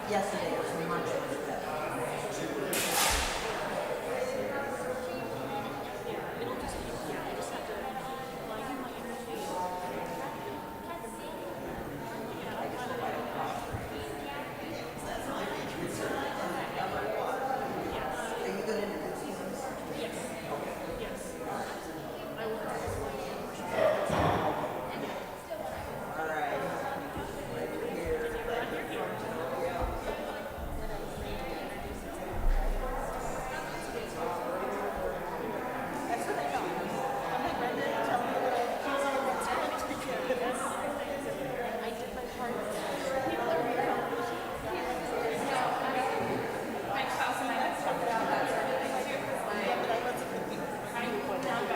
Yesterday was much better. Are you going to do this? All right.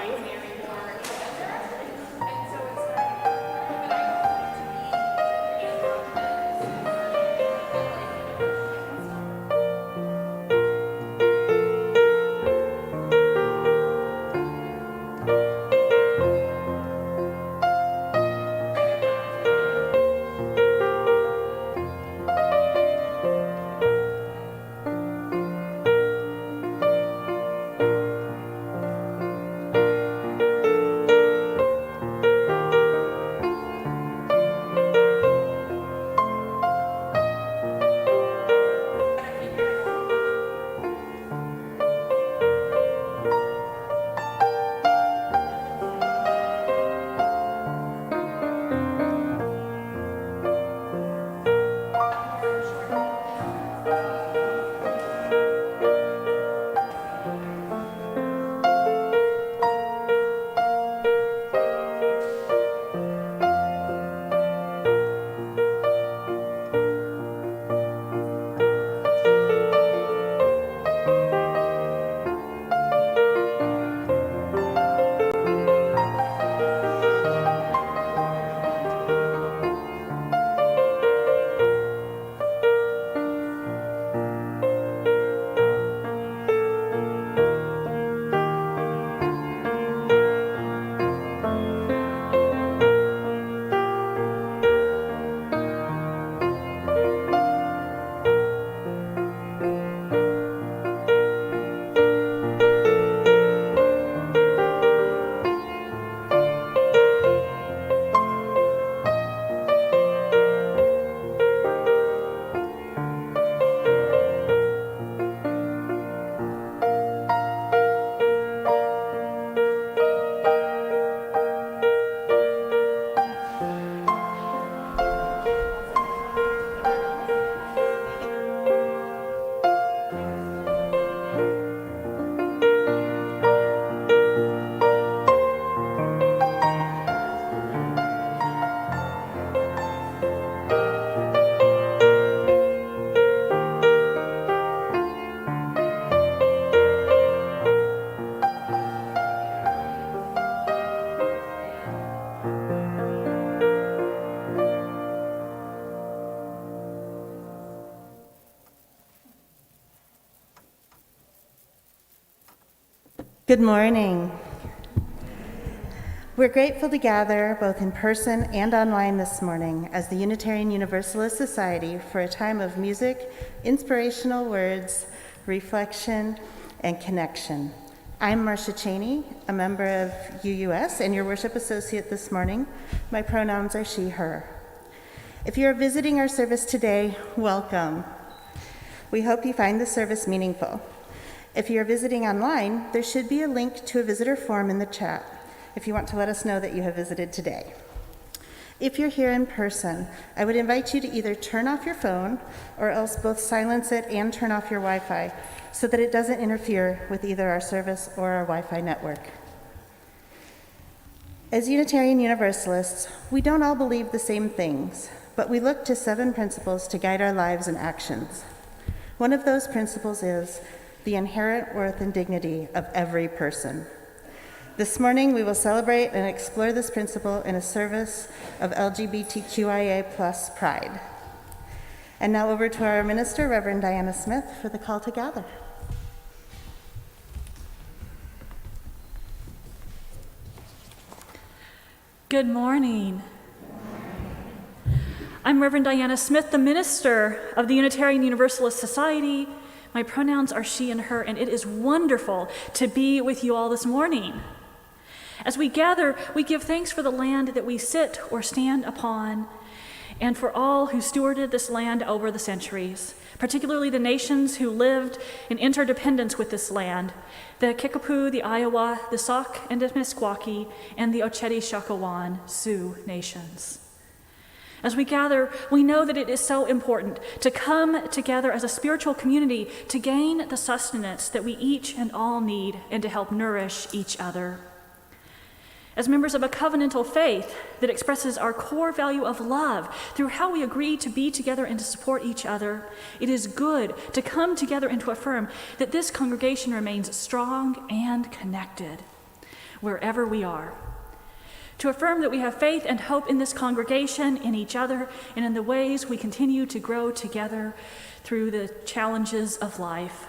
Right here. Good morning. We're grateful to gather both in person and online this morning as the Unitarian Universalist Society for a time of music, inspirational words, reflection, and connection. I'm Marcia Cheney, a member of UUS and your worship associate this morning. My pronouns are she, her. If you are visiting our service today, welcome. We hope you find the service meaningful. If you're visiting online, there should be a link to a visitor form in the chat if you want to let us know that you have visited today. If you're here in person, I would invite you to either turn off your phone or else both silence it and turn off your Wi-Fi so that it doesn't interfere with either our service or our Wi-Fi network. As Unitarian Universalists, we don't all believe the same things, but we look to 7 principles to guide our lives and actions. One of those principles is the inherent worth and dignity of every person. This morning, we will celebrate and explore this principle in a service of LGBTQIA Pride. And now over to our minister, Reverend Diana Smith, for the call to gather. Good morning. I'm Reverend Diana Smith, the minister of the Unitarian Universalist Society. My pronouns are she and her, and it is wonderful to be with you all this morning. As we gather, we give thanks for the land that we sit or stand upon, and for all who stewarded this land over the centuries, particularly the nations who lived in interdependence with this land, the Kickapoo, the Iowa, the Sauk and the Meskwaki, and the Oceti-Shakawan Sioux nations. As we gather, we know that it is so important to come together as a spiritual community to gain the sustenance that we each and all need and to help nourish each other. As members of a covenantal faith that expresses our core value of love through how we agree to be together and to support each other, it is good to come together and to affirm that this congregation remains strong and connected wherever we are. To affirm that we have faith and hope in this congregation, in each other, and in the ways we continue to grow together through the challenges of life.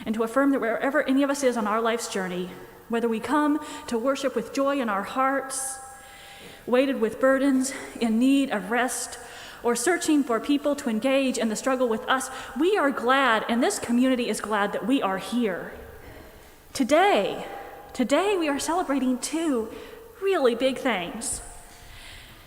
And to affirm that wherever any of us is on our life's journey, whether we come to worship with joy in our hearts, weighted with burdens, in need of rest, or searching for people to engage in the struggle with us, we are glad, and this community is glad that we are here. Today we are celebrating two really big things.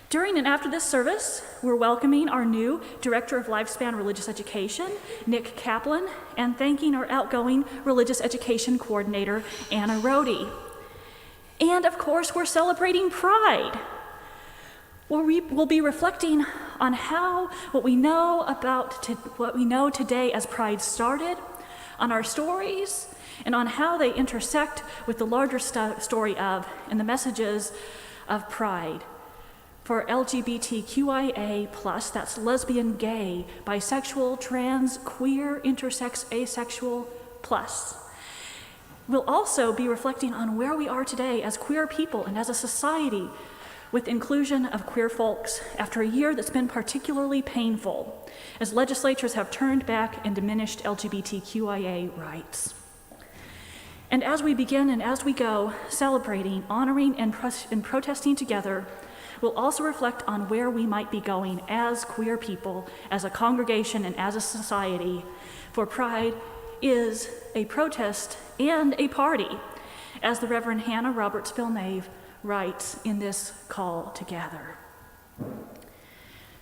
During and after this service, we're welcoming our new Director of Lifespan Religious Education, Nic Kaplan, and thanking our outgoing Religious Education Coordinator, Anna Rohde. And of course, we're celebrating Pride, where we'll be reflecting on what we know today as Pride started, on our stories, and on how they intersect with the larger story of and the messages of Pride for LGBTQIA+, that's lesbian, gay, bisexual, trans, queer, intersex, asexual, plus. We'll also be reflecting on where we are today as queer people and as a society with inclusion of queer folks after a year that's been particularly painful as legislatures have turned back and diminished LGBTQIA rights. And as we begin and as we go, celebrating, honoring, and protesting together, we'll also reflect on where we might be going as queer people, as a congregation, and as a society, for Pride is a protest and a party, as the Reverend Hannah Roberts Villeneuve writes in this call to gather.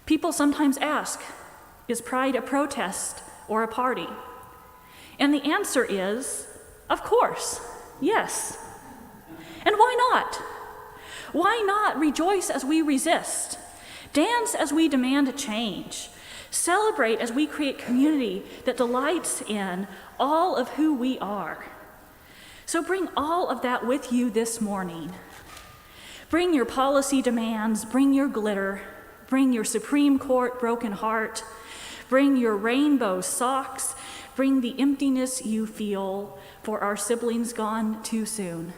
People sometimes ask, is Pride a protest or a party? And the answer is, of course, yes. And why not? Why not rejoice as we resist, dance as we demand change, celebrate as we create community that delights in all of who we are? So bring all of that with you this morning. Bring your policy demands, bring your glitter, bring your Supreme Court broken heart, bring your rainbow socks, bring the emptiness you feel for our siblings gone too soon.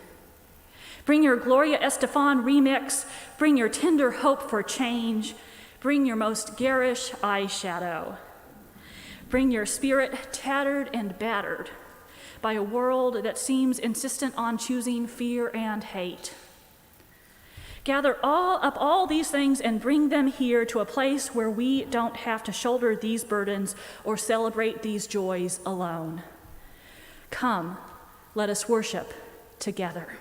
Bring your Gloria Estefan remix, bring your tender hope for change, bring your most garish eyeshadow. Bring your spirit tattered and battered by a world that seems insistent on choosing fear and hate. Gather all these things and bring them here to a place where we don't have to shoulder these burdens or celebrate these joys alone. Come, let us worship together.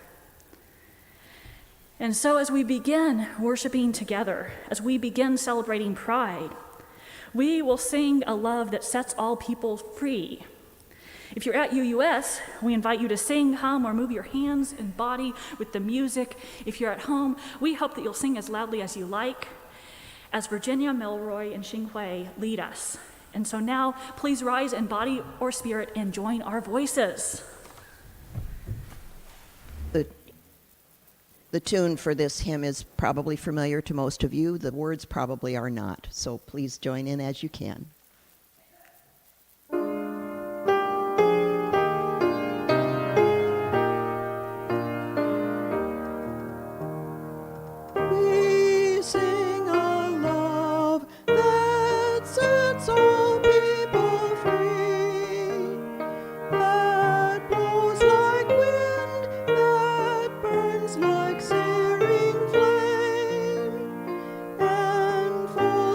And so as we begin worshiping together, as we begin celebrating Pride, we will sing a love that sets all people free. If you're at UUS, we invite you to sing, hum, or move your hands and body with the music. If you're at home, we hope that you'll sing as loudly as you like, as Virginia, Milroy, and Xinghui lead us. And so now, please rise in body or spirit and join our voices. The tune for this hymn is probably familiar to most of you. The words probably are not. So please join in as you can. We sing a love that sets all people free, that blows like wind, that burns like searing flame, and falls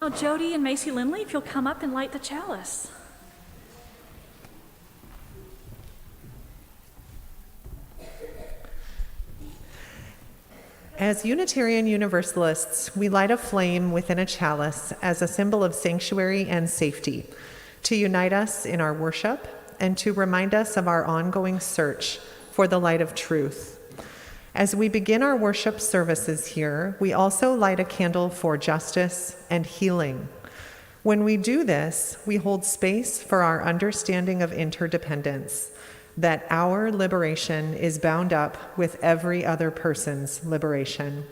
Now, Jody and Macy Lindley, if you'll come up and light the chalice. As Unitarian Universalists, we light a flame within a chalice as a symbol of sanctuary and safety, to unite us in our worship and to remind us of our ongoing search for the light of truth. As we begin our worship services here, we also light a candle for justice and healing. When we do this, we hold space for our understanding of interdependence, that our liberation is bound up with every other person's liberation.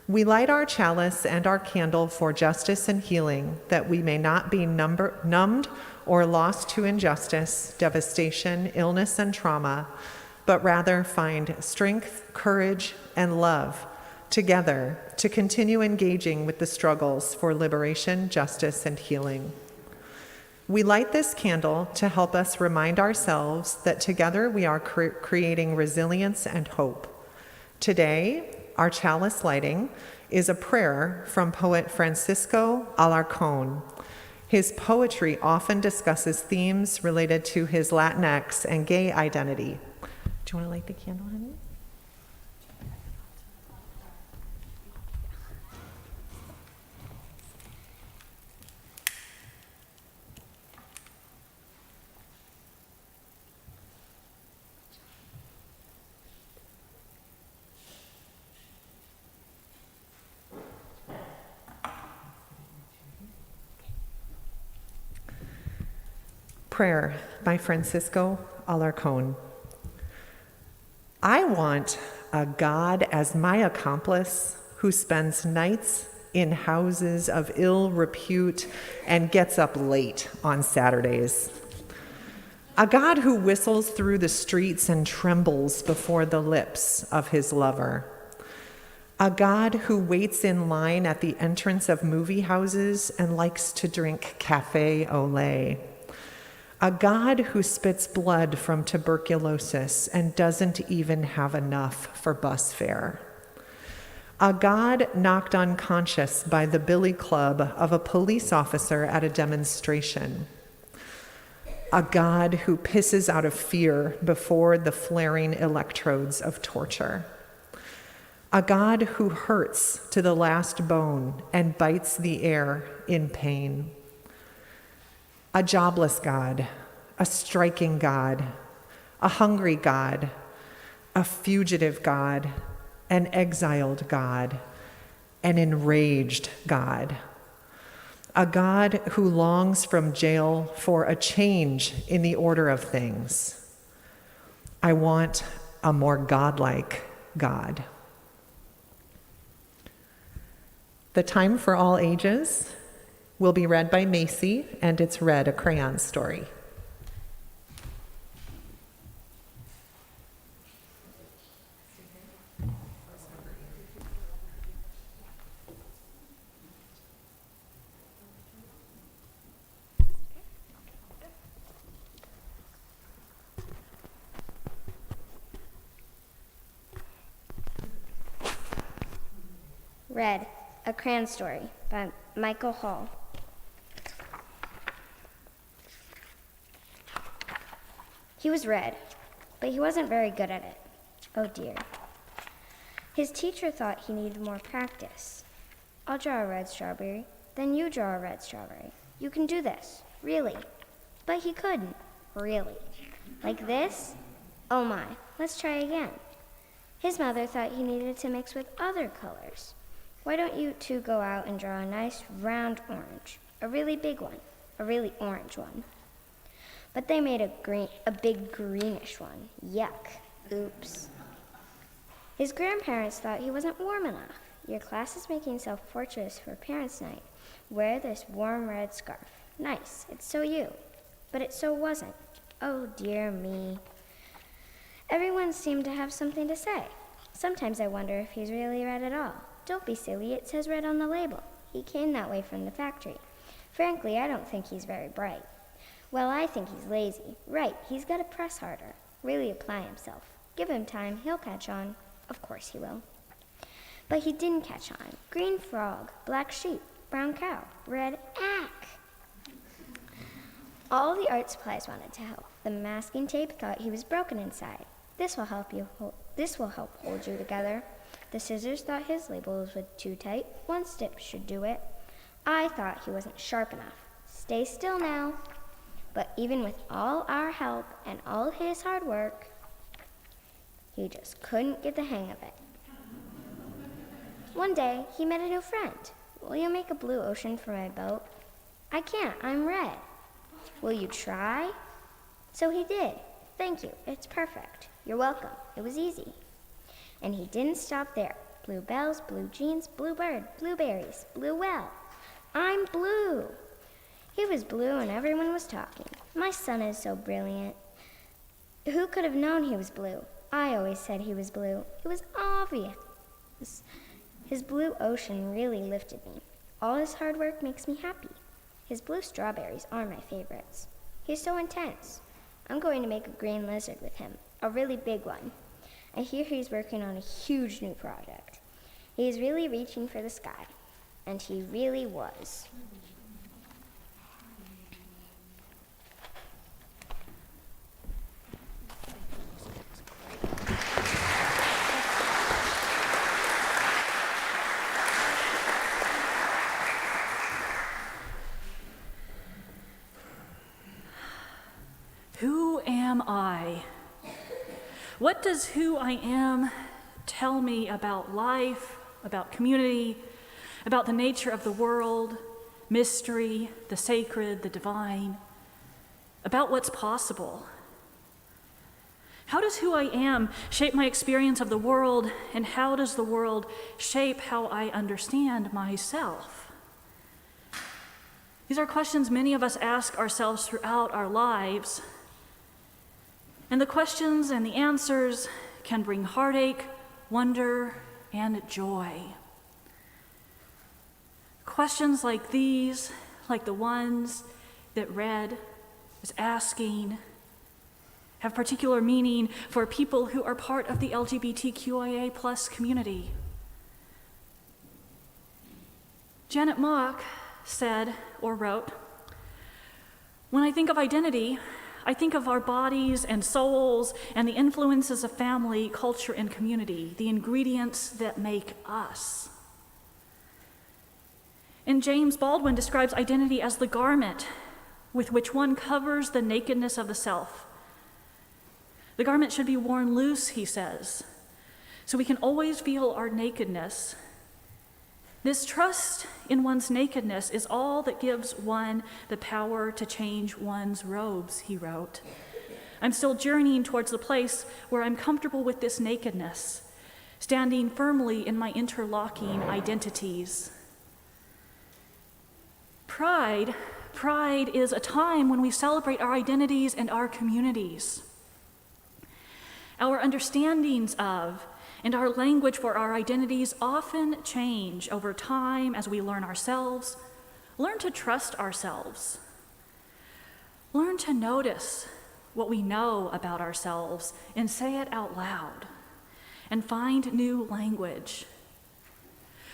We light our chalice and our candle for justice and healing, that we may not be numbed or lost to injustice, devastation, illness, and trauma, but rather find strength, courage, and love together to continue engaging with the struggles for liberation, justice, and healing. We light this candle to help us remind ourselves that together we are creating resilience and hope. Today, our chalice lighting is a prayer from poet Francisco Alarcón. His poetry often discusses themes related to his Latinx and gay identity. Do you want to light the candle, honey? Prayer by Francisco Alarcón. I want a God as my accomplice who spends nights in houses of ill repute and gets up late on Saturdays. A God who whistles through the streets and trembles before the lips of his lover. A God who waits in line at the entrance of movie houses and likes to drink cafe au lait. A God who spits blood from tuberculosis and doesn't even have enough for bus fare. A God knocked unconscious by the billy club of a police officer at a demonstration. A God who pisses out of fear before the flaring electrodes of torture. A God who hurts to the last bone and bites the air in pain. A jobless God, a striking God, a hungry God, a fugitive God, an exiled God, an enraged God. A God who longs from jail for a change in the order of things. I want a more godlike God. The Time for All Ages will be read by Macy, and it's read a crayon story. Read, A Crayon Story by Michael Hall. He was red, but he wasn't very good at it. Oh dear. His teacher thought he needed more practice. I'll draw a red strawberry, then you draw a red strawberry. You can do this, really. But he couldn't, really. Like this? Oh my, let's try again. His mother thought he needed to mix with other colors. Why don't you two go out and draw a nice round orange, a really big one, a really orange one. But they made a big greenish one. Yuck. Oops. His grandparents thought he wasn't warm enough. Your class is making self-portraits for parents' night. Wear this warm red scarf. Nice. It's so you. But it so wasn't. Oh dear me. Everyone seemed to have something to say. Sometimes I wonder if he's really red at all. Don't be silly, it says red on the label. He came that way from the factory. Frankly, I don't think he's very bright. Well, I think he's lazy. Right, he's got to press harder. Really apply himself. Give him time, he'll catch on. Of course he will. But he didn't catch on. Green frog, black sheep. brown cow, red ack. All the art supplies wanted to help. The masking tape thought he was broken inside. This will help hold you together. The scissors thought his labels were too tight. One stitch should do it. I thought he wasn't sharp enough. Stay still now. But even with all our help and all his hard work, he just couldn't get the hang of it. One day, he met a new friend. Will you make a blue ocean for my boat? I can't, I'm red. Will you try? So he did. Thank you, it's perfect. You're welcome, it was easy. And he didn't stop there. Blue bells, blue jeans, blue bird, blueberries, blue well. I'm blue. He was blue and everyone was talking. My son is so brilliant. Who could have known he was blue? I always said he was blue. It was obvious. His blue ocean really lifted me. All his hard work makes me happy. His blue strawberries are my favorites. He's so intense. I'm going to make a green lizard with him, a really big one. I hear he's working on a huge new project. He's really reaching for the sky, and he really was. Who am I? What does who I am tell me about life, about community, about the nature of the world, mystery, the sacred, the divine, about what's possible? How does who I am shape my experience of the world, and how does the world shape how I understand myself? These are questions many of us ask ourselves throughout our lives. And the questions and the answers can bring heartache, wonder, and joy. Questions like these, like the ones that Red is asking, have particular meaning for people who are part of the LGBTQIA plus community. Janet Mock said or wrote, "When I think of identity, I think of our bodies and souls and the influences of family, culture, and community, the ingredients that make us." And James Baldwin describes identity as the garment with which one covers the nakedness of the self. The garment should be worn loose, he says, so we can always feel our nakedness. This trust in one's nakedness is all that gives one the power to change one's robes, he wrote. I'm still journeying towards the place where I'm comfortable with this nakedness, standing firmly in my interlocking identities. Pride is a time when we celebrate our identities and our communities. Our understandings of and our language for our identities often change over time as we learn ourselves, learn to trust ourselves, learn to notice what we know about ourselves and say it out loud, and find new language.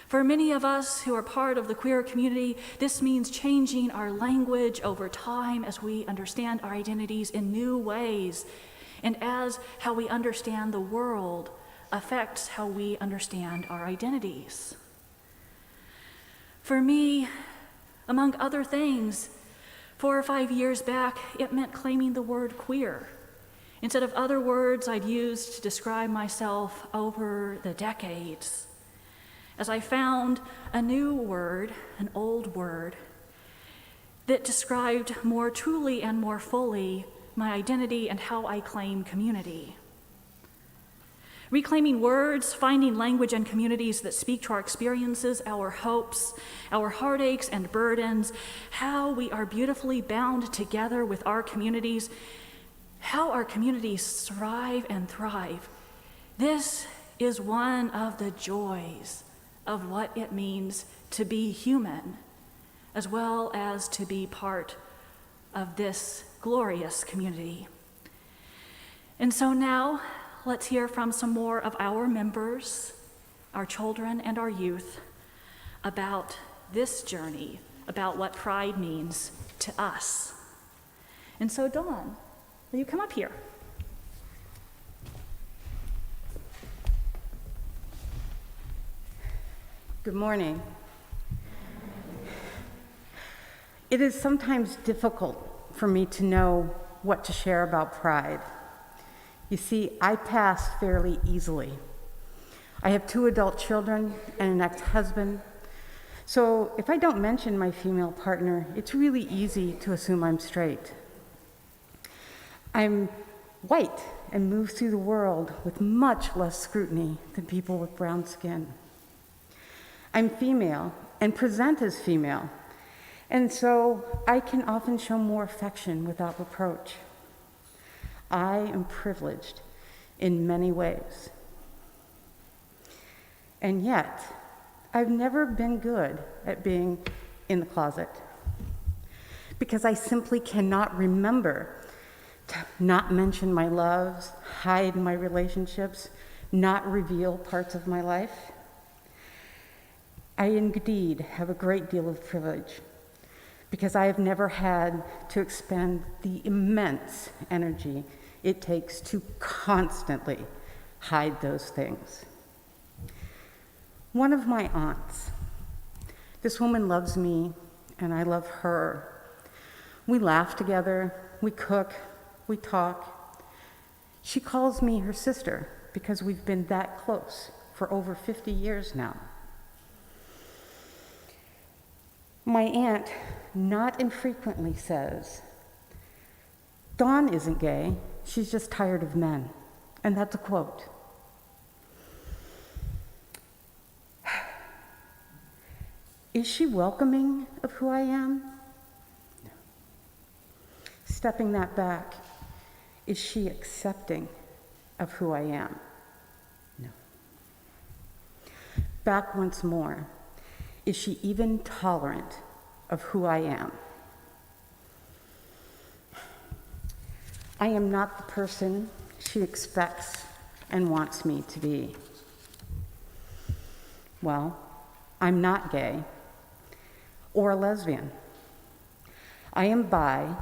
For many of us who are part of the queer community, this means changing our language over time as we understand our identities in new ways, and as how we understand the world affects how we understand our identities. For me, among other things, 4 or 5 years back, it meant claiming the word queer instead of other words I'd used to describe myself over the decades, as I found a new word, an old word, that described more truly and more fully my identity and how I claim community. Reclaiming words, finding language and communities that speak to our experiences, our hopes, our heartaches and burdens, how we are beautifully bound together with our communities, how our communities strive and thrive. This is one of the joys of what it means to be human, as well as to be part of this glorious community. And so now, let's hear from some more of our members, our children and our youth, about this journey about what pride means to us. And so, Dawn, will you come up here? Good morning. It is sometimes difficult for me to know what to share about pride. You see, I pass fairly easily. I have 2 adult children and an ex-husband, so if I don't mention my female partner, it's really easy to assume I'm straight. I'm white and move through the world with much less scrutiny than people with brown skin. I'm female and present as female, and so I can often show more affection without reproach. I am privileged in many ways. And yet, I've never been good at being in the closet because I simply cannot remember to not mention my loves, hide my relationships, not reveal parts of my life. I indeed have a great deal of privilege because I have never had to expend the immense energy it takes to constantly hide those things. One of my aunts, this woman loves me and I love her. We laugh together, we cook, we talk. She calls me her sister because we've been that close for over 50 years now. My aunt not infrequently says, Dawn isn't gay, she's just tired of men. And that's a quote. Is she welcoming of who I am? No. Stepping that back, is she accepting of who I am? No. Back once more. Is she even tolerant of who I am? I am not the person she expects and wants me to be. Well, I'm not gay or a lesbian. I am bi,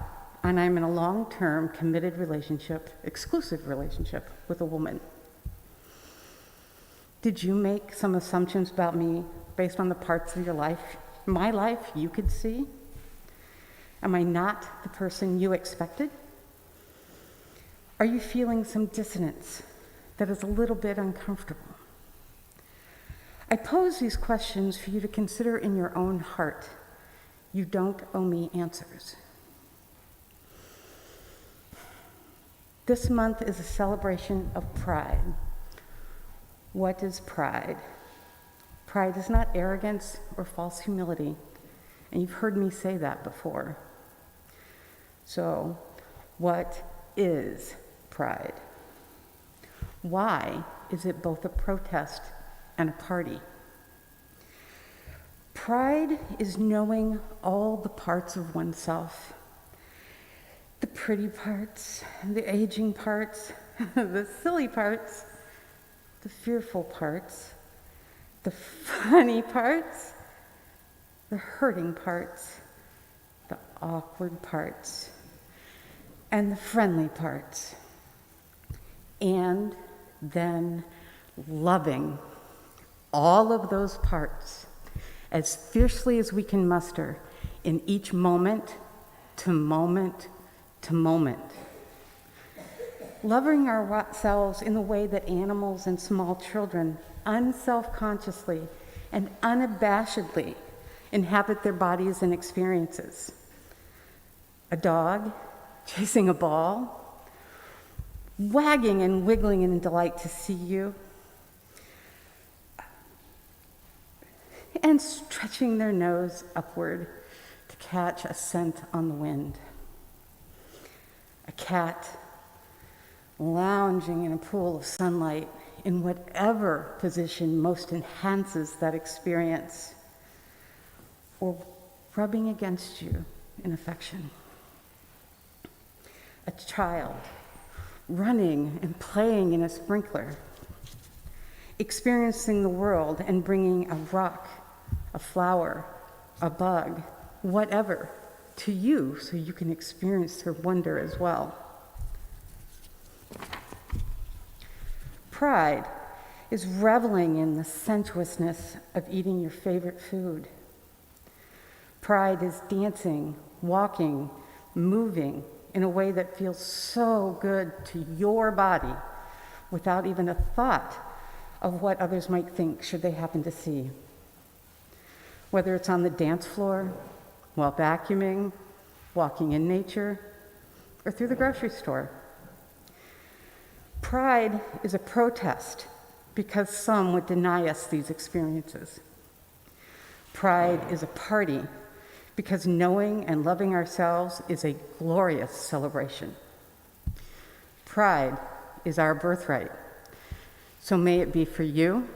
and I'm in a long-term committed relationship, exclusive relationship with a woman. Did you make some assumptions about me based on the parts of your life, my life, you could see? Am I not the person you expected? Are you feeling some dissonance that is a little bit uncomfortable? I pose these questions for you to consider in your own heart. You don't owe me answers. This month is a celebration of pride. What is pride? Pride is not arrogance or false humility, and you've heard me say that before. So, what is pride? Why is it both a protest and a party? Pride is knowing all the parts of oneself. The pretty parts, the aging parts, the silly parts, the fearful parts, the funny parts, the hurting parts, the awkward parts, and the friendly parts. And then loving all of those parts as fiercely as we can muster in each moment to moment to moment. Loving ourselves in the way that animals and small children unselfconsciously and unabashedly inhabit their bodies and experiences. A dog chasing a ball, wagging and wiggling in delight to see you, and stretching their nose upward to catch a scent on the wind. A cat lounging in a pool of sunlight in whatever position most enhances that experience, or rubbing against you in affection. A child running and playing in a sprinkler, experiencing the world and bringing a rock, a flower, a bug, whatever, to you so you can experience her wonder as well. Pride is reveling in the sensuousness of eating your favorite food. Pride is dancing, walking, moving in a way that feels so good to your body without even a thought of what others might think should they happen to see. Whether it's on the dance floor, while vacuuming, walking in nature, or through the grocery store. Pride is a protest because some would deny us these experiences. Pride is a party because knowing and loving ourselves is a glorious celebration. Pride is our birthright. So may it be for you,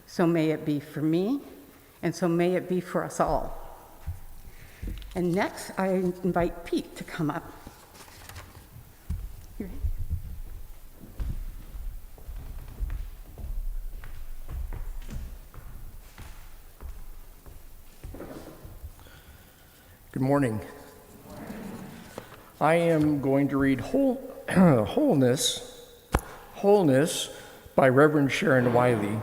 so may it be for me, and so may it be for us all. And next, I invite Pete to come up. Here. Good morning. I am going to read Wholeness by Reverend Sharon Wiley.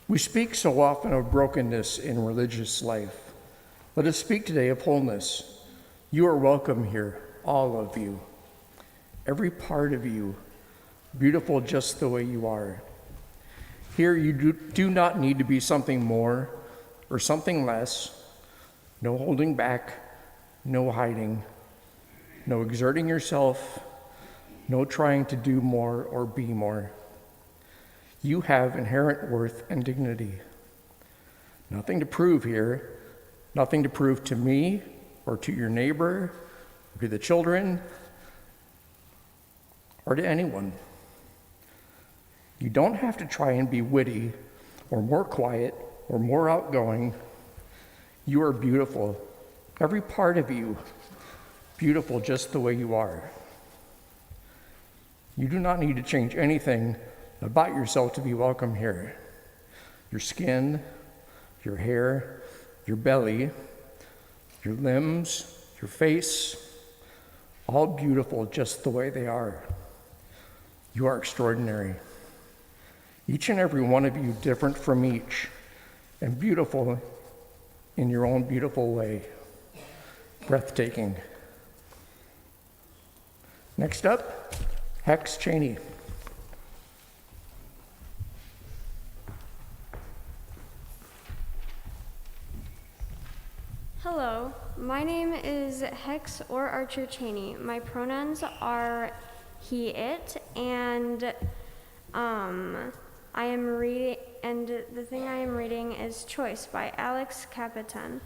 We speak so often of brokenness in religious life. Let us speak today of wholeness. You are welcome here, all of you. Every part of you, beautiful just the way you are. Here you do not need to be something more or something less. No holding back, no hiding, no exerting yourself, no trying to do more or be more. You have inherent worth and dignity. Nothing to prove here, nothing to prove to me or to your neighbor, or to the children, or to anyone. You don't have to try and be witty or more quiet or more outgoing. You are beautiful, every part of you, beautiful just the way you are. You do not need to change anything about yourself to be welcome here. Your skin, your hair, your belly, your limbs, your face, all beautiful just the way they are. You are extraordinary. Each and every one of you different from each, and beautiful in your own beautiful way. Breathtaking. Next up, Hex Cheney. Hello, my name is Hex or Archer Cheney. My pronouns are he, it, and I am reading, and the thing I am reading is Choice by Nic Kaplan.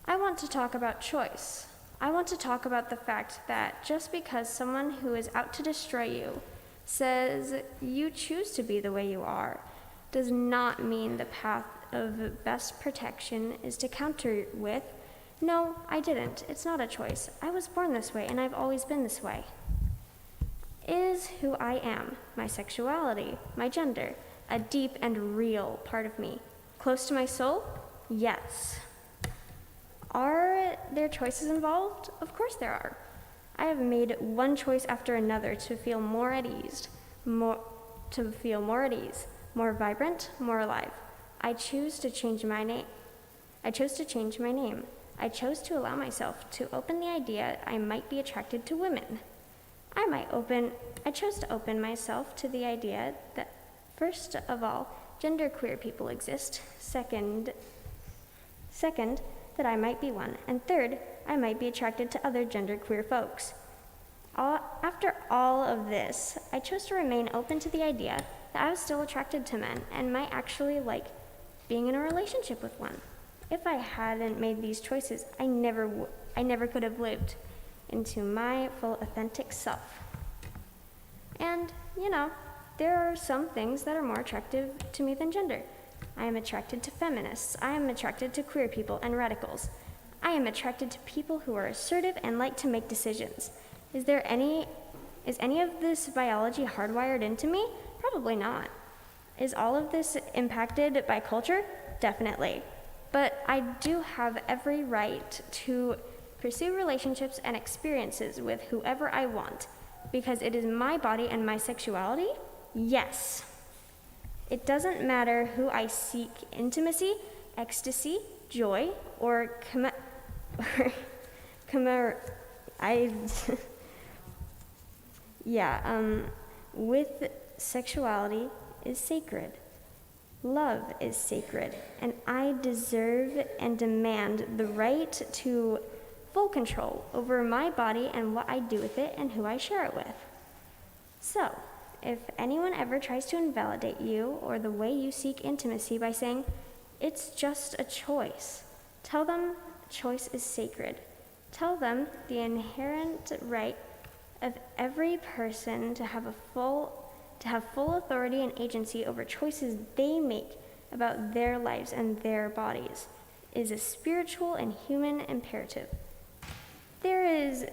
I want to talk about choice. I want to talk about the fact that just because someone who is out to destroy you says you choose to be the way you are, does not mean the path of best protection is to counter with, no, I didn't. It's not a choice. I was born this way and I've always been this way. It is who I am, my sexuality, my gender, a deep and real part of me. Close to my soul? Yes. Are there choices involved? Of course there are. I have made one choice after another to feel more at ease, more vibrant, more alive. I chose to change my name. I chose to allow myself to open the idea I might be attracted to women. I chose to open myself to the idea that, first of all, genderqueer people exist. Second, that I might be one. And third, I might be attracted to other genderqueer folks. After all of this, I chose to remain open to the idea that I was still attracted to men and might actually like being in a relationship with one. If I hadn't made these choices, I never could have lived into my full authentic self. And, there are some things that are more attractive to me than gender. I am attracted to feminists. I am attracted to queer people and radicals. I am attracted to people who are assertive and like to make decisions. Is any of this biology hardwired into me? Probably not. Is all of this impacted by culture? Definitely. but I do have every right to pursue relationships and experiences with whoever I want, because it is my body and my sexuality? Yes. It doesn't matter who I seek intimacy, ecstasy, joy, or with sexuality is sacred. Love is sacred, and I deserve and demand the right to full control over my body and what I do with it and who I share it with. So, if anyone ever tries to invalidate you or the way you seek intimacy by saying, it's just a choice, tell them choice is sacred. Tell them the inherent right of every person to have full authority and agency over choices they make about their lives and their bodies is a spiritual and human imperative. There is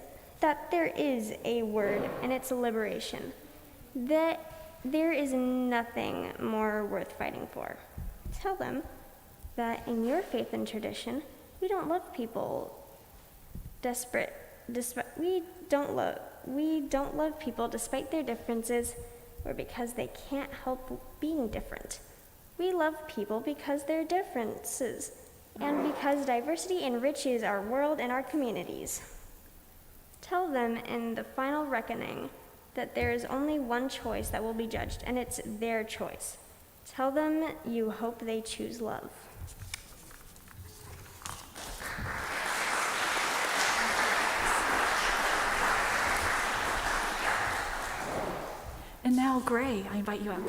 a word, and it's liberation. That there is nothing more worth fighting for. Tell them that in your faith and tradition, we don't love people we don't love people despite their differences or because they can't help being different. We love people because they're differences and because diversity enriches our world and our communities. Tell them in the final reckoning that there is only one choice that will be judged, and it's their choice. Tell them you hope they choose love. And now, Gray, I invite you up.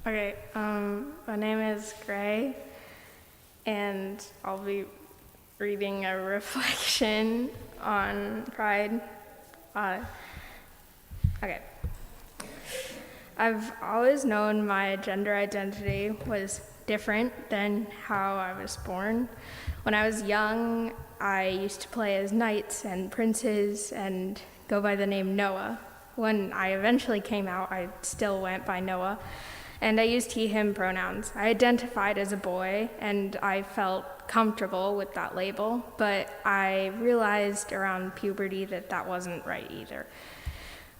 Okay, my name is Gray, and I'll be reading a reflection on Pride. Okay. I've always known my gender identity was different than how I was born. When I was young, I used to play as knights and princes and go by the name Noah. When I eventually came out, I still went by Noah, and I used he, him pronouns. I identified as a boy, and I felt comfortable with that label, but I realized around puberty that that wasn't right either.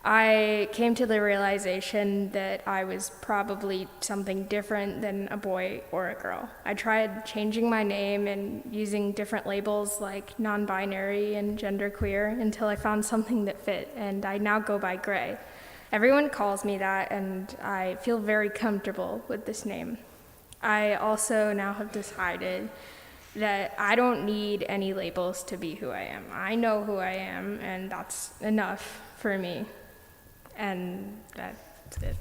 I came to the realization that I was probably something different than a boy or a girl. I tried changing my name and using different labels like non-binary and genderqueer until I found something that fit, and I now go by Gray. Everyone calls me that, and I feel very comfortable with this name. I also now have decided that I don't need any labels to be who I am. I know who I am, and that's enough for me. And that's it.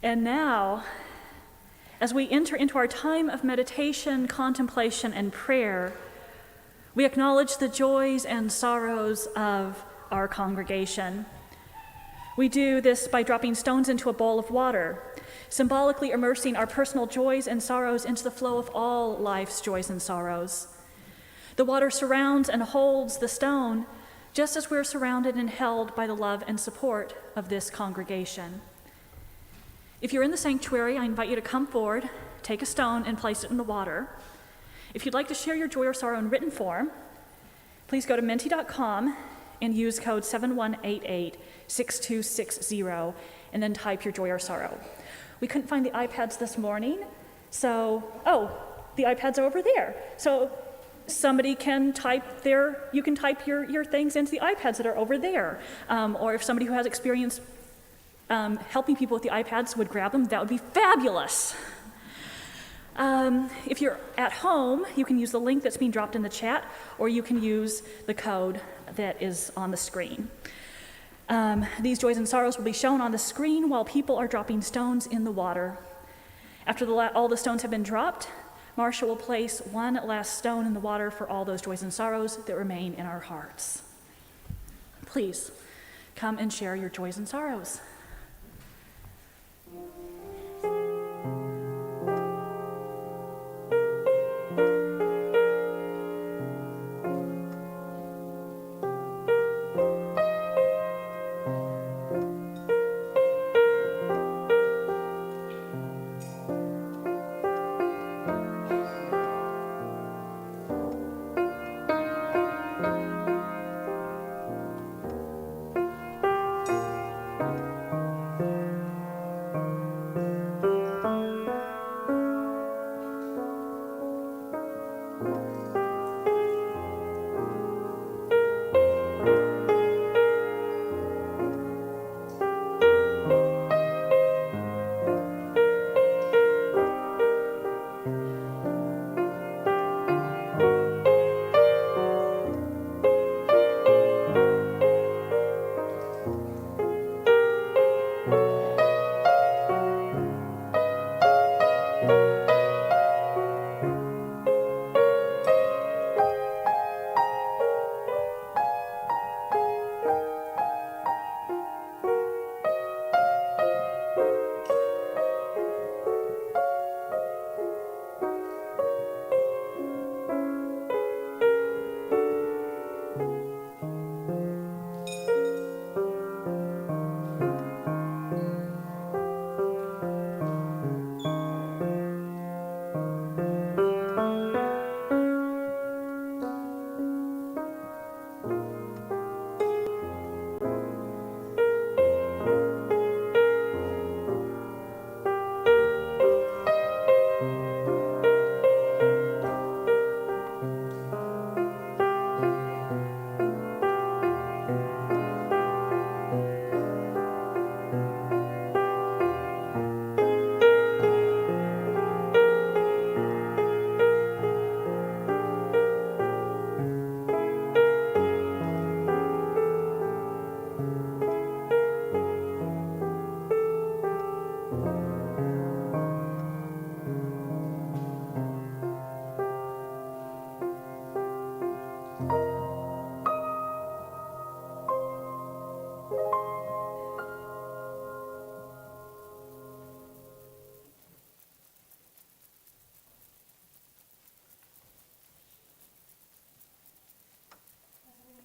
And now, as we enter into our time of meditation, contemplation, and prayer, we acknowledge the joys and sorrows of our congregation. We do this by dropping stones into a bowl of water, symbolically immersing our personal joys and sorrows into the flow of all life's joys and sorrows. The water surrounds and holds the stone, just as we're surrounded and held by the love and support of this congregation. If you're in the sanctuary, I invite you to come forward, take a stone, and place it in the water. If you'd like to share your joy or sorrow in written form, please go to menti.com and use code 7188-6260, and then type your joy or sorrow. We couldn't find the iPads this morning, so, the iPads are over there. So somebody can type you can type your things into the iPads that are over there. Or if somebody who has experience helping people with the iPads would grab them, that would be fabulous. If you're at home, you can use the link that's being dropped in the chat, or you can use the code that is on the screen. These joys and sorrows will be shown on the screen while people are dropping stones in the water. After all the stones have been dropped, Marcia will place one last stone in the water for all those joys and sorrows that remain in our hearts. Please come and share your joys and sorrows.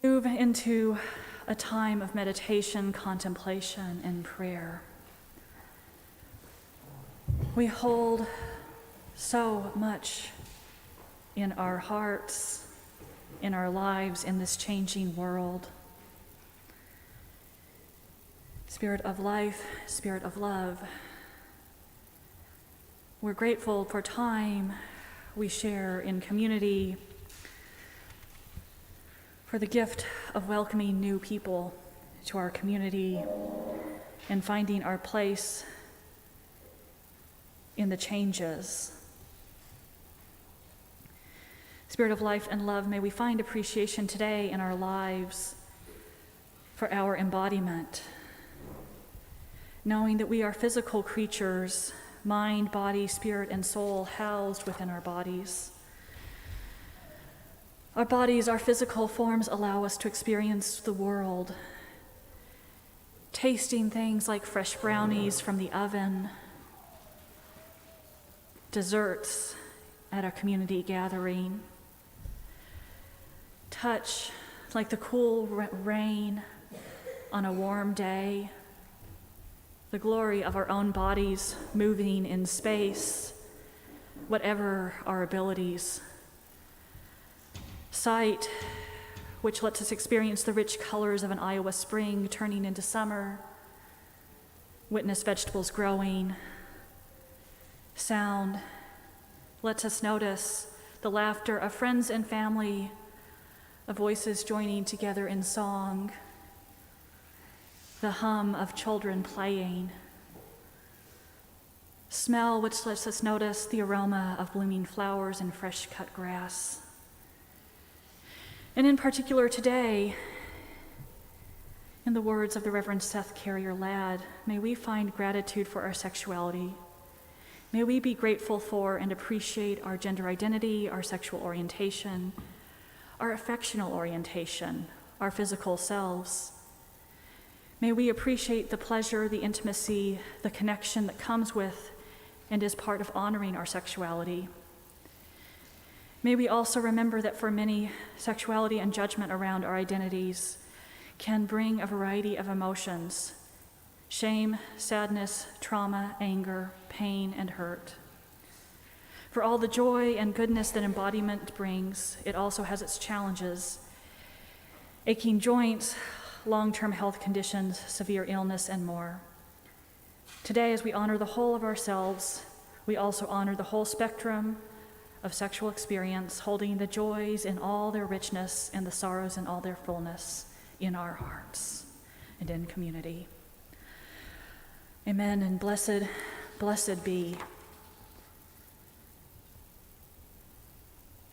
Move into a time of meditation, contemplation, and prayer. We hold so much in our hearts, in our lives, in this changing world. Spirit of life, Spirit of love. We're grateful for time we share in community, for the gift of welcoming new people to our community and finding our place in the changes. Spirit of life and love, may we find appreciation today in our lives for our embodiment, knowing that we are physical creatures, mind, body, spirit, and soul housed within our bodies. Our bodies, our physical forms allow us to experience the world, tasting things like fresh brownies from the oven, desserts at a community gathering, touch like the cool rain on a warm day, the glory of our own bodies moving in space, whatever our abilities. Sight, which lets us experience the rich colors of an Iowa spring turning into summer, witness vegetables growing. Sound lets us notice the laughter of friends and family, of voices joining together in song, the hum of children playing. Smell, which lets us notice the aroma of blooming flowers and fresh cut grass. And in particular today, in the words of the Reverend Seth Carrier Ladd, may we find gratitude for our sexuality. May we be grateful for and appreciate our gender identity, our sexual orientation, our affectional orientation, our physical selves. May we appreciate the pleasure, the intimacy, the connection that comes with and is part of honoring our sexuality. May we also remember that for many, sexuality and judgment around our identities can bring a variety of emotions: shame, sadness, trauma, anger, pain, and hurt. For all the joy and goodness that embodiment brings, it also has its challenges: aching joints, long-term health conditions, severe illness, and more. Today, as we honor the whole of ourselves, we also honor the whole spectrum of sexual experience, holding the joys in all their richness and the sorrows in all their fullness in our hearts and in community. Amen, and blessed be.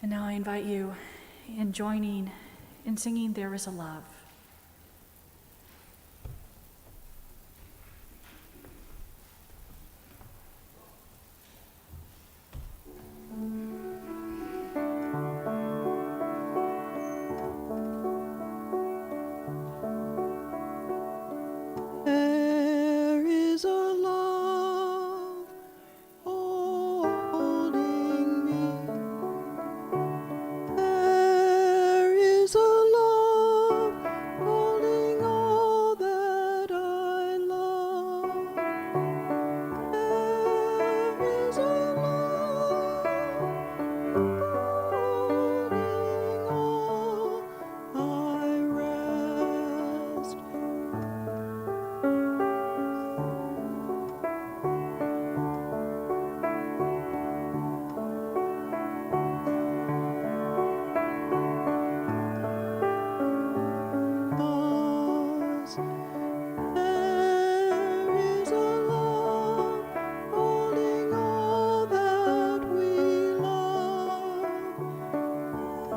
And now I invite you in joining in singing There Is a Love. There is a love holding me. There is a love holding all that I love. There is a love holding all I rest. Cause there is a love holding all that we love.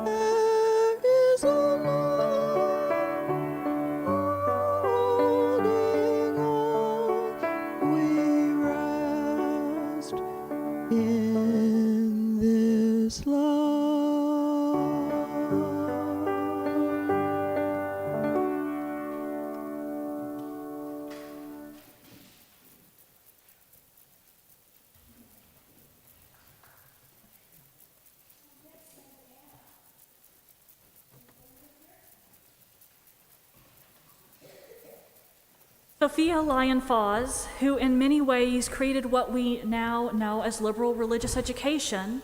There is a love holding all we rest in this love. Sophia Lyon-Fawes, who in many ways created what we now know as liberal religious education,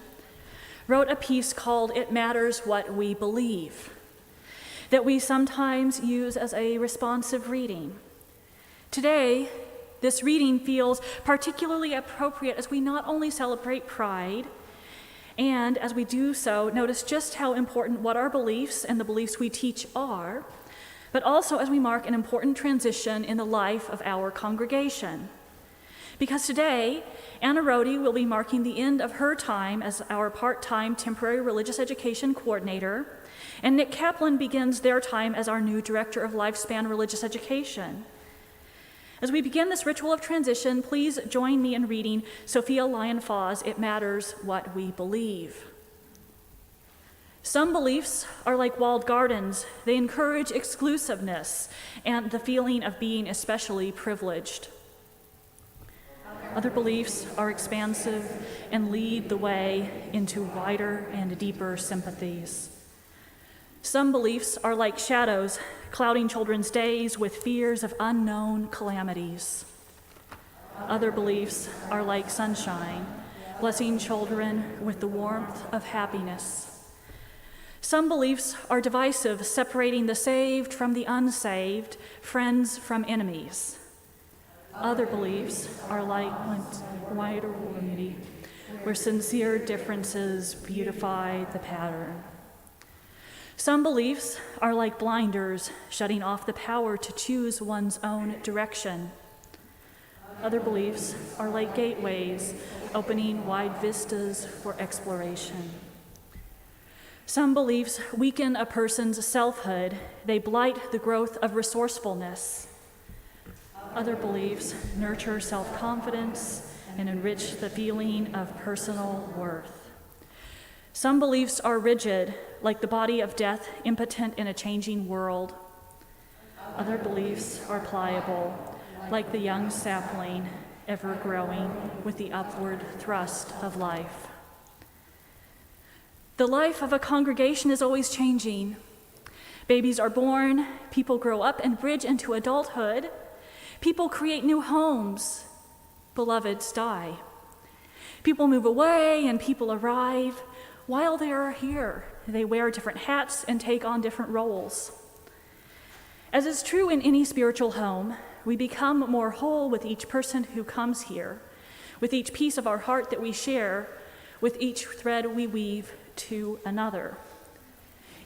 wrote a piece called It Matters What We Believe, that we sometimes use as a responsive reading. Today, this reading feels particularly appropriate as we not only celebrate Pride, and as we do so, notice just how important what our beliefs and the beliefs we teach are, but also as we mark an important transition in the life of our congregation. Because today, Anna Rhodey will be marking the end of her time as our part-time temporary religious education coordinator, and Nic Kaplan begins their time as our new director of lifespan religious education. As we begin this ritual of transition, please join me in reading Sophia Lyon-Fawes' It Matters What We Believe. Some beliefs are like walled gardens. They encourage exclusiveness and the feeling of being especially privileged. Other beliefs are expansive and lead the way into wider and deeper sympathies. Some beliefs are like shadows, clouding children's days with fears of unknown calamities. Other beliefs are like sunshine, blessing children with the warmth of happiness. Some beliefs are divisive, separating the saved from the unsaved, friends from enemies. Other beliefs are like wider unity, where sincere differences beautify the pattern. Some beliefs are like blinders, shutting off the power to choose one's own direction. Other beliefs are like gateways, opening wide vistas for exploration. Some beliefs weaken a person's selfhood. They blight the growth of resourcefulness. Other beliefs nurture self-confidence and enrich the feeling of personal worth. Some beliefs are rigid, like the body of death, impotent in a changing world. Other beliefs are pliable, like the young sapling, ever growing with the upward thrust of life. The life of a congregation is always changing. Babies are born, people grow up and bridge into adulthood. People create new homes, beloveds die. People move away and people arrive. While they are here, they wear different hats and take on different roles. As is true in any spiritual home, we become more whole with each person who comes here, with each piece of our heart that we share, with each thread we weave to another.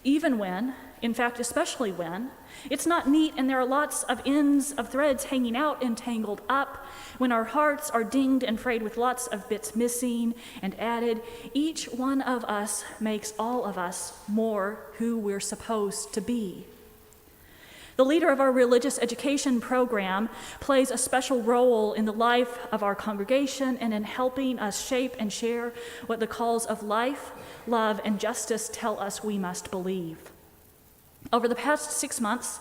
Even when, in fact, especially when, it's not neat and there are lots of ends of threads hanging out and tangled up, when our hearts are dinged and frayed with lots of bits missing and added, each one of us makes all of us more who we're supposed to be. The leader of our religious education program plays a special role in the life of our congregation and in helping us shape and share what the calls of life, love, and justice tell us we must believe. Over the past 6 months,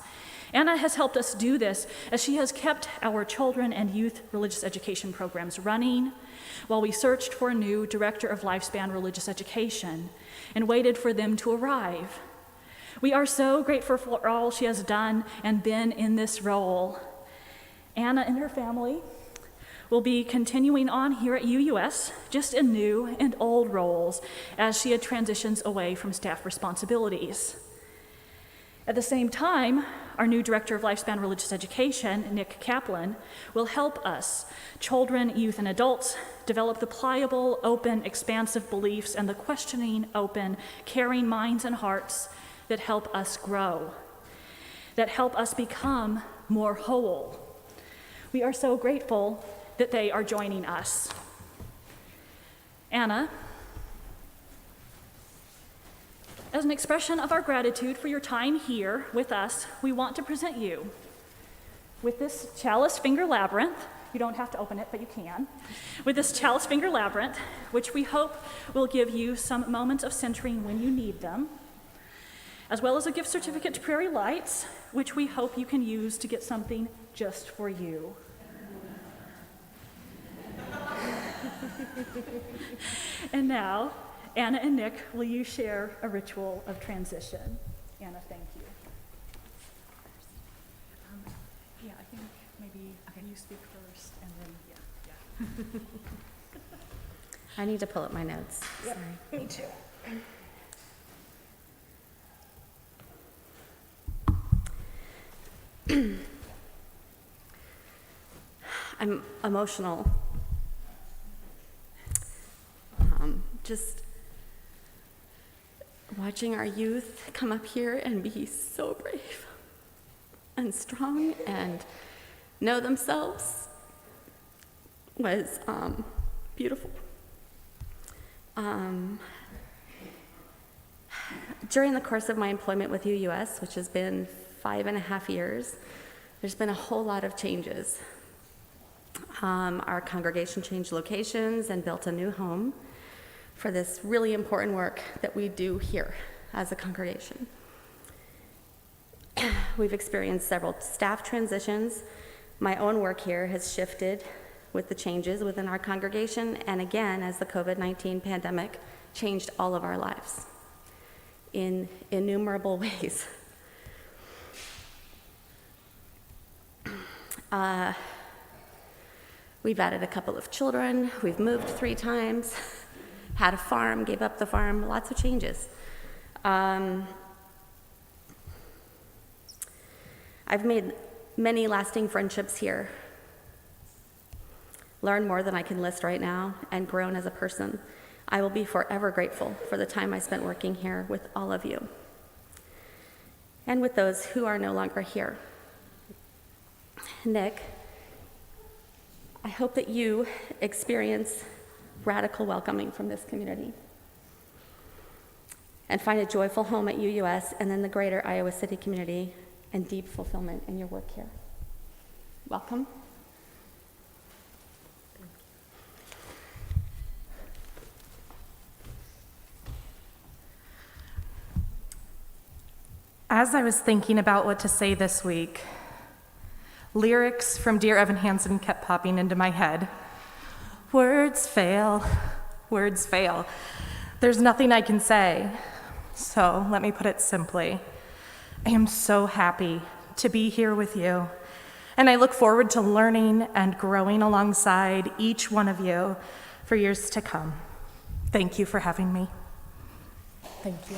Anna has helped us do this as she has kept our children and youth religious education programs running while we searched for a new director of lifespan religious education and waited for them to arrive. We are so grateful for all she has done and been in this role. Anna and her family will be continuing on here at UUS, just in new and old roles as she transitions away from staff responsibilities. At the same time, our new director of lifespan religious education, Nic Kaplan, will help us, children, youth, and adults, develop the pliable, open, expansive beliefs and the questioning, open, caring minds and hearts that help us grow, that help us become more whole. We are so grateful that they are joining us. Anna, as an expression of our gratitude for your time here with us, we want to present you with this chalice finger labyrinth. You don't have to open it, but you can. With this chalice finger labyrinth, which we hope will give you some moments of centering when you need them, as well as a gift certificate to Prairie Lights, which we hope you can use to get something just for you. And now, Anna and Nic, will you share a ritual of transition? Anna, thank you. Yeah, I think maybe you speak first, and then, yeah. I need to pull up my notes. Yep, Sorry. me too. I'm emotional. Just watching our youth come up here and be so brave and strong and know themselves was beautiful. During the course of my employment with UUS, which has been 5.5 years, there's been a whole lot of changes. Our congregation changed locations and built a new home for this really important work that we do here as a congregation. We've experienced several staff transitions. My own work here has shifted with the changes within our congregation, and again, as the COVID-19 pandemic changed all of our lives in innumerable ways. We've added a couple of children, we've moved 3 times, had a farm, gave up the farm, lots of changes. I've made many lasting friendships here, learned more than I can list right now, and grown as a person. I will be forever grateful for the time I spent working here with all of you, and with those who are no longer here. Nic, I hope that you experience radical welcoming from this community and find a joyful home at UUS and then the greater Iowa City community and deep fulfillment in your work here. Welcome. As I was thinking about what to say this week, lyrics from Dear Evan Hansen kept popping into my head. Words fail, words fail. There's nothing I can say. So let me put it simply. I am so happy to be here with you, and I look forward to learning and growing alongside each one of you for years to come. Thank you for having me. Thank you.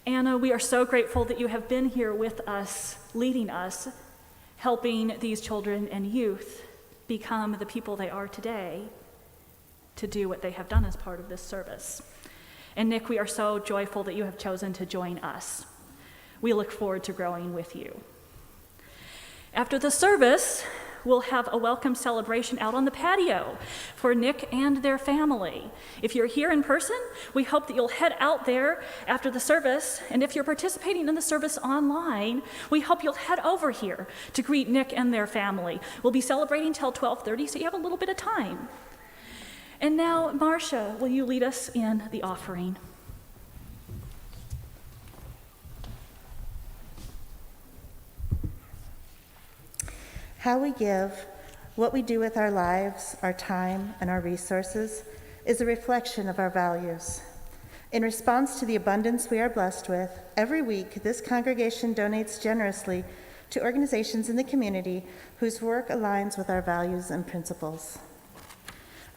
Anna, we are so grateful that you have been here with us, leading us, helping these children and youth become the people they are today to do what they have done as part of this service. And Nic, we are so joyful that you have chosen to join us. We look forward to growing with you. After the service, we'll have a welcome celebration out on the patio for Nic and their family. If you're here in person, we hope that you'll head out there after the service. And if you're participating in the service online, we hope you'll head over here to greet Nic and their family. We'll be celebrating till 12:30, so you have a little bit of time. And now, Marcia, will you lead us in the offering? How we give, what we do with our lives, our time, and our resources is a reflection of our values. In response to the abundance we are blessed with, every week this congregation donates generously to organizations in the community whose work aligns with our values and principles.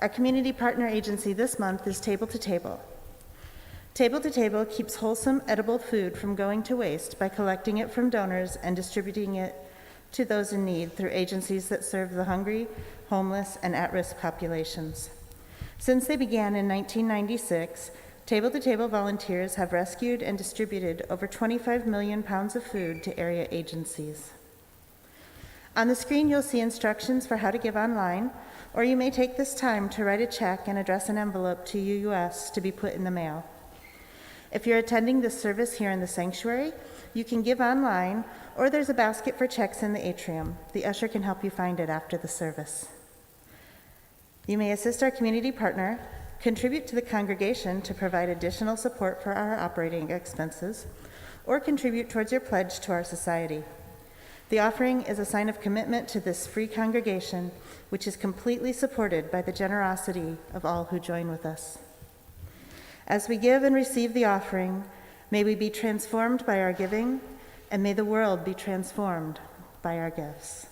Our community partner agency this month is Table to Table. Table to Table keeps wholesome, edible food from going to waste by collecting it from donors and distributing it to those in need through agencies that serve the hungry, homeless, and at-risk populations. Since they began in 1996, Table to Table volunteers have rescued and distributed over 25 million pounds of food to area agencies. On the screen, you'll see instructions for how to give online, or you may take this time to write a check and address an envelope to UUS to be put in the mail. If you're attending this service here in the sanctuary, you can give online, or there's a basket for checks in the atrium. The usher can help you find it after the service. You may assist our community partner, contribute to the congregation to provide additional support for our operating expenses, or contribute towards your pledge to our society. The offering is a sign of commitment to this free congregation, which is completely supported by the generosity of all who join with us. As we give and receive the offering, may we be transformed by our giving, and may the world be transformed by our gifts.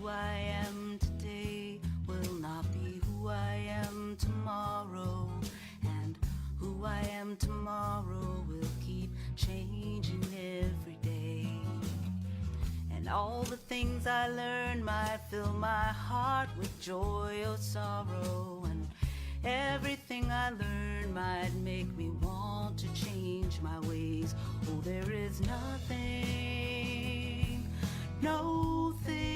Who I am today will not be who I am tomorrow, and who I am tomorrow will keep changing every day. And all the things I learned might fill my heart with joy or sorrow, and everything I learned might make me want to change my ways. Oh, there is nothing, no thing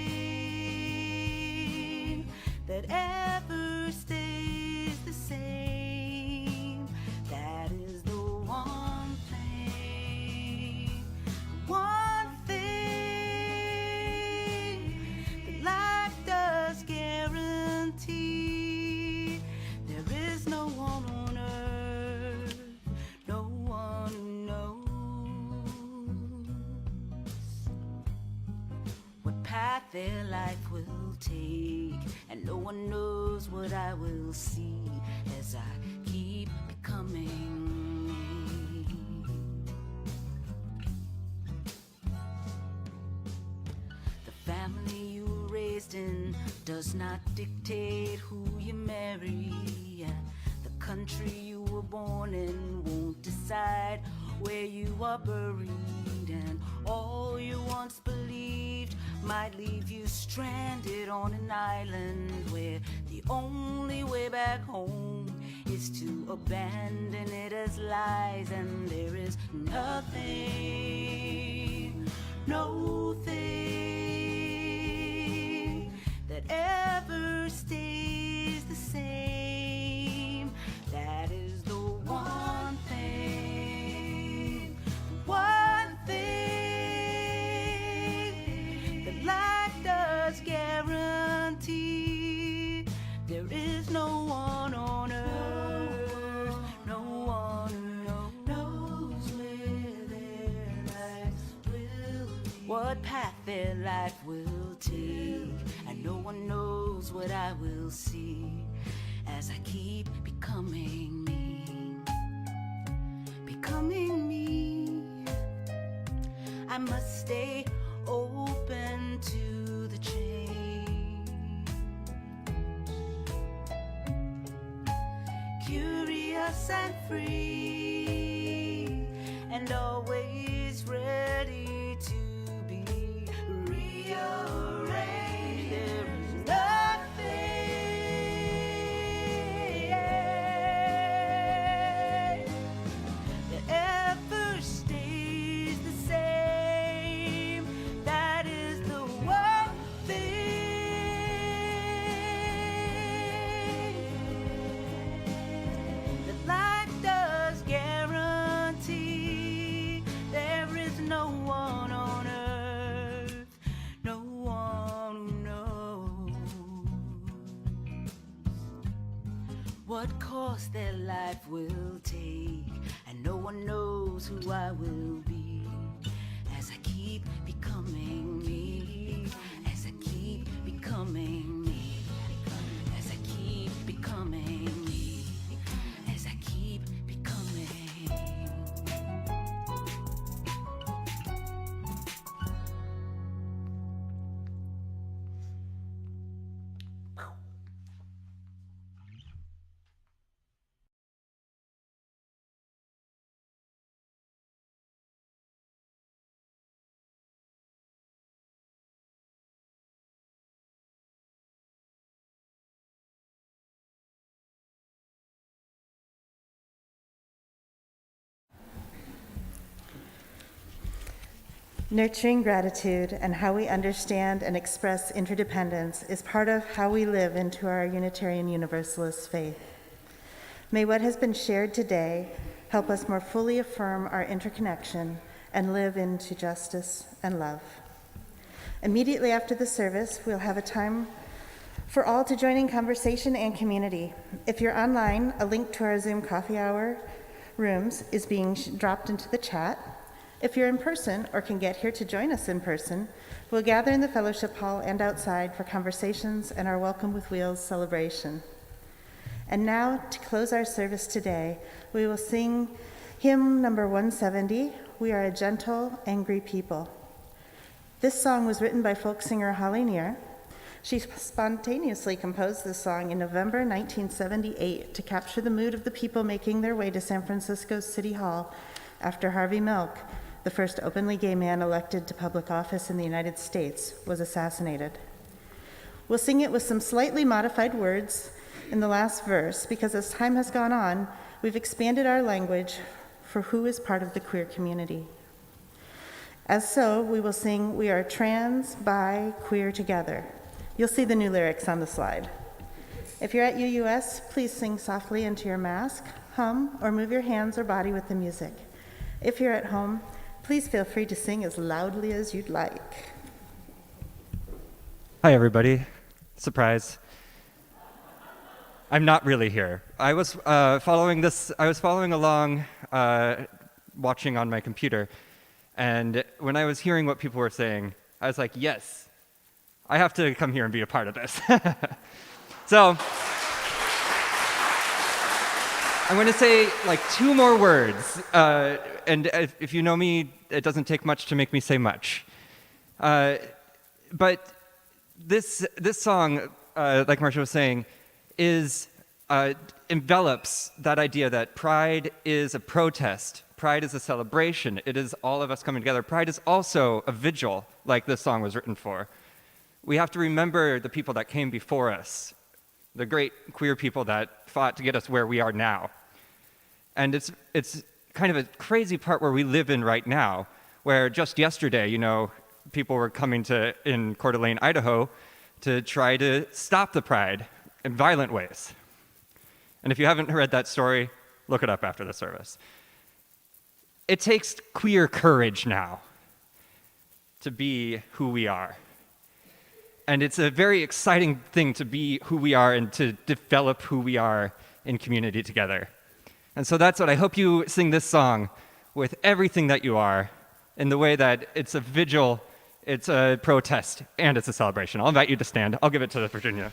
that ever stays the same. That is the one thing that life does guarantee. There is no one on earth, no one who knows what path their life will take, and no one knows what I will see as I keep becoming. The family you were raised in does not dictate who you marry. The country you were born in won't decide where you are buried, and all you once believed might leave you stranded on an island where the only way back home is to abandon it as lies, and there is nothing, no thing that ever stays the same. That is the one thing, one thing that life does guarantee. There is no one on earth, no one who knows where their lives will be, what path their life will take, and no one knows what I will see as I keep becoming me, becoming me. I must stay open to the change, curious and free, and always ready to be rearranged. There is nothing that ever stays the same. That is the one thing that life does guarantee. There is no one on earth, no one who knows what course their life will take, and no one knows who I will be as I keep becoming me, as I keep becoming me, as I keep becoming me, as I keep becoming. Nurturing gratitude and how we understand and express interdependence is part of how we live into our Unitarian Universalist faith. May what has been shared today help us more fully affirm our interconnection and live into justice and love. Immediately after the service, we'll have a time for all to join in conversation and community. If you're online, a link to our Zoom coffee hour rooms is being dropped into the chat. If you're in person or can get here to join us in person, we'll gather in the fellowship hall and outside for conversations and our Welcome with Wheels celebration. And now, to close our service today, we will sing hymn number 170, We Are a Gentle, Angry People. This song was written by folk singer Holly Neer. She spontaneously composed this song in November 1978 to capture the mood of the people making their way to San Francisco's City Hall after Harvey Milk, the first openly gay man elected to public office in the United States, was assassinated. We'll sing it with some slightly modified words in the last verse because as time has gone on, we've expanded our language for who is part of the queer community. As so, we will sing, We Are Trans, Bi, Queer Together. You'll see the new lyrics on the slide. If you're at UUS, please sing softly into your mask, hum, or move your hands or body with the music. If you're at home, please feel free to sing as loudly as you'd like. Hi, everybody. Surprise. I'm not really here. I was following along, watching on my computer, and when I was hearing what people were saying, I was like, yes, I have to come here and be a part of this. So, I'm going to say like 2 more words, and if you know me, it doesn't take much to make me say much. But this song, like Marsha was saying, is envelops that idea that pride is a protest, pride is a celebration, it is all of us coming together. Pride is also a vigil, like this song was written for. We have to remember the people that came before us, the great queer people that fought to get us where we are now. And it's kind of a crazy part where we live in right now, where just yesterday, people were coming in Coeur d'Alene, Idaho, to try to stop the pride in violent ways. And if you haven't read that story, look it up after the service. It takes queer courage now to be who we are. And it's a very exciting thing to be who we are and to develop who we are in community together. And so that's what I hope you sing this song with everything that you are, in the way that it's a vigil, it's a protest, and it's a celebration. I'll invite you to stand. I'll give it to Virginia.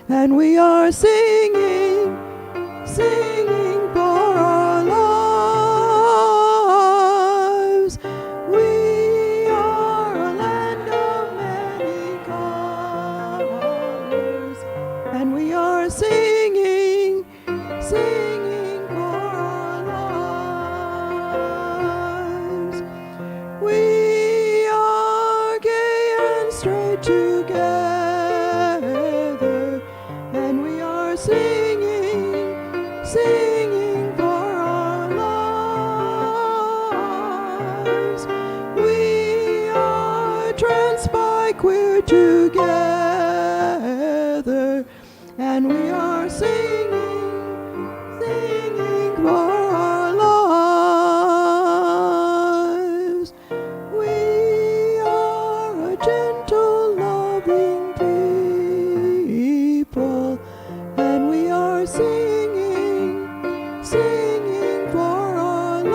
And we are singing, singing for our lives. We are a land of many colors, and we are singing, singing for our lives. We are gay and straight together. Singing for our lives. We are trans, bi, queer together, and we are singing, singing for our lives. We are a gentle, loving people, and we are singing, singing for our lives.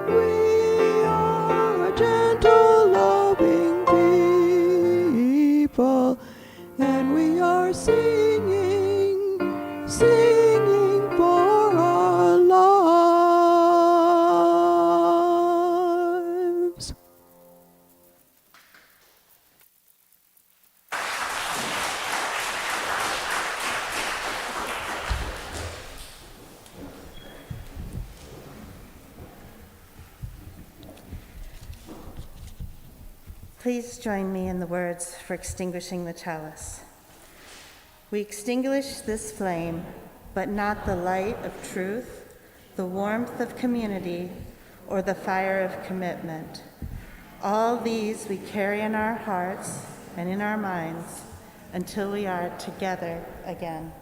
We are a gentle, loving people, and we are singing, singing for our lives. Please join me in the words for extinguishing the chalice. We extinguish this flame, but not the light of truth, the warmth of community, or the fire of commitment. All these we carry in our hearts and in our minds until we are together again.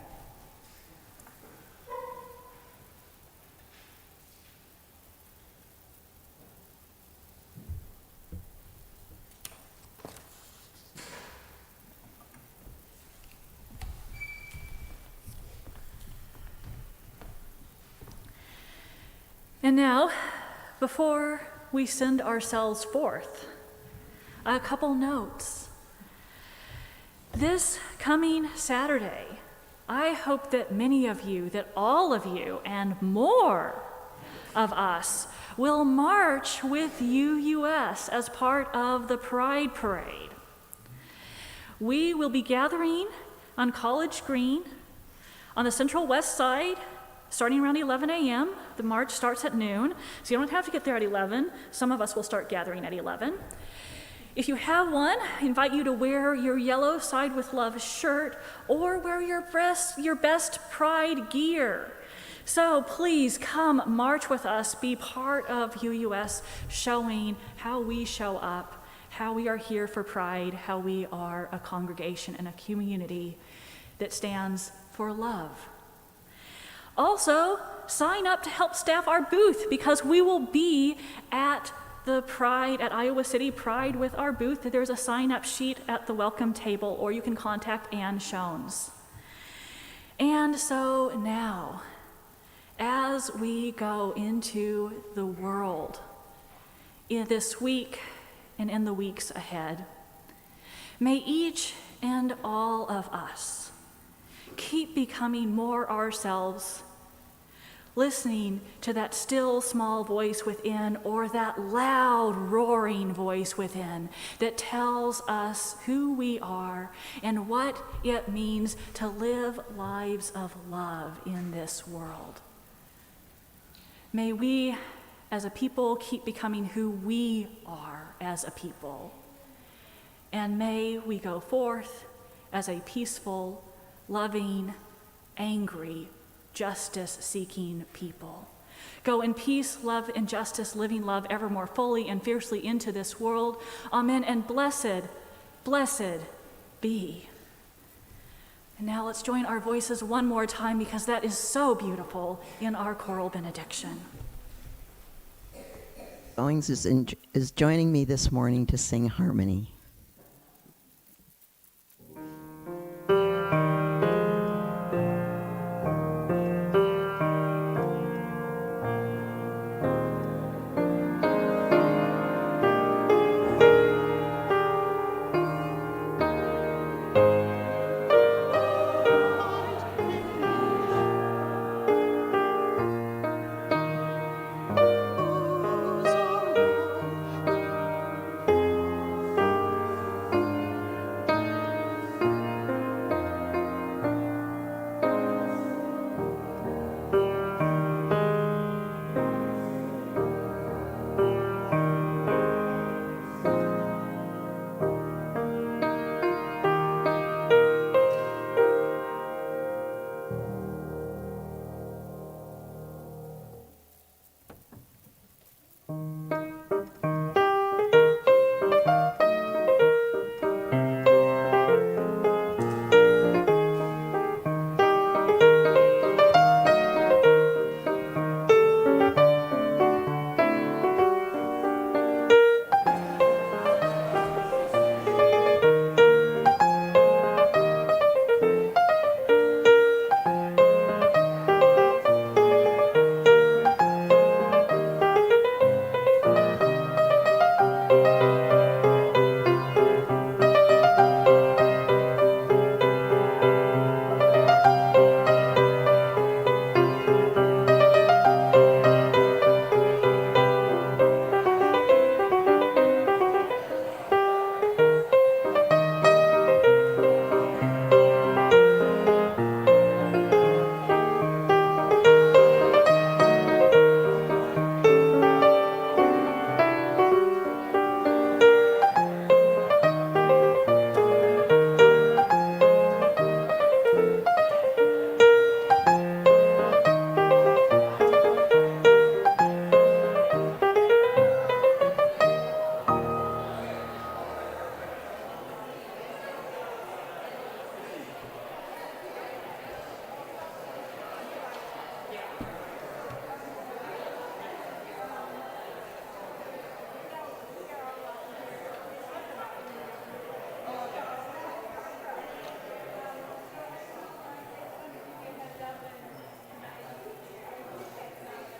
And now, before we send ourselves forth, a couple notes. This coming Saturday, I hope that many of you, that all of you, and more of us will march with UUS as part of the Pride Parade. We will be gathering on College Green on the Central West Side starting around 11 a.m. The march starts at noon, so you don't have to get there at 11. Some of us will start gathering at 11. If you have one, I invite you to wear your yellow Side with Love shirt or wear your best Pride gear. So please come march with us, be part of UUS, showing how we show up, how we are here for Pride, how we are a congregation and a community that stands for love. Also, sign up to help staff our booth because we will be at the Pride, at Iowa City Pride with our booth. There's a sign-up sheet at the welcome table, or you can contact Ann Shones. And so now, as we go into the world in this week and in the weeks ahead, may each and all of us keep becoming more ourselves, listening to that still small voice within or that loud roaring voice within that tells us who we are and what it means to live lives of love in this world. May we as a people keep becoming who we are as a people. And may we go forth as a peaceful, loving, angry, justice-seeking people. Go in peace, love, and justice, living love ever more fully and fiercely into this world. Amen, and blessed, blessed be. And now let's join our voices one more time because that is so beautiful in our choral benediction. Owings is joining me this morning to sing harmony.